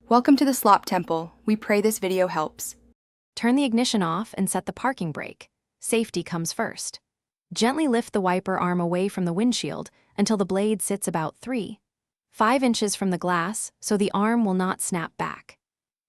Welcome to the Slop Temple. We pray this video helps. Turn the ignition off and set the parking brake. Safety comes first. Gently lift the wiper arm away from the windshield until the blade sits about 3.5 inches from the glass so the arm will not snap back.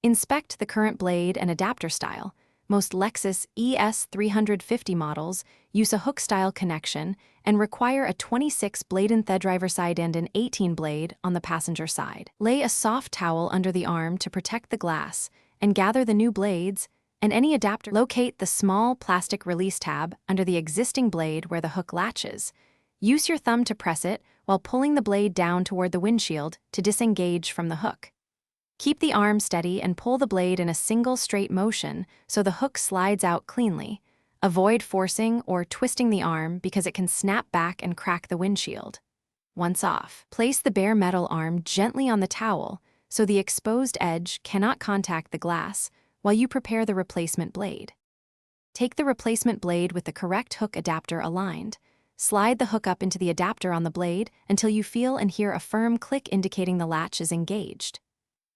Inspect the current blade and adapter style. Most Lexus ES350 models use a hook-style connection and require a 26-blade on the driver's side and an 18-blade on the passenger side. Lay a soft towel under the arm to protect the glass and gather the new blades and any adapter. Locate the small plastic release tab under the existing blade where the hook latches. Use your thumb to press it while pulling the blade down toward the windshield to disengage from the hook. Keep the arm steady and pull the blade in a single straight motion so the hook slides out cleanly. Avoid forcing or twisting the arm because it can snap back and crack the windshield. Once off, place the bare metal arm gently on the towel so the exposed edge cannot contact the glass while you prepare the replacement blade. Take the replacement blade with the correct hook adapter aligned. Slide the hook up into the adapter on the blade until you feel and hear a firm click indicating the latch is engaged.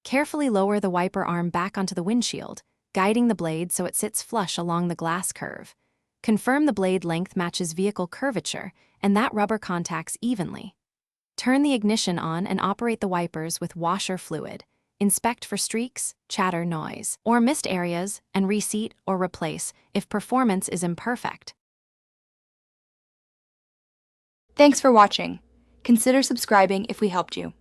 Carefully lower the wiper arm back onto the windshield, guiding the blade so it sits flush along the glass curve. Confirm the blade length matches vehicle curvature and that rubber contacts evenly. Turn the ignition on and operate the wipers with washer fluid. Inspect for streaks, chatter, noise, or missed areas and reseat or replace if performance is imperfect. Thanks for watching. Consider subscribing if we helped you.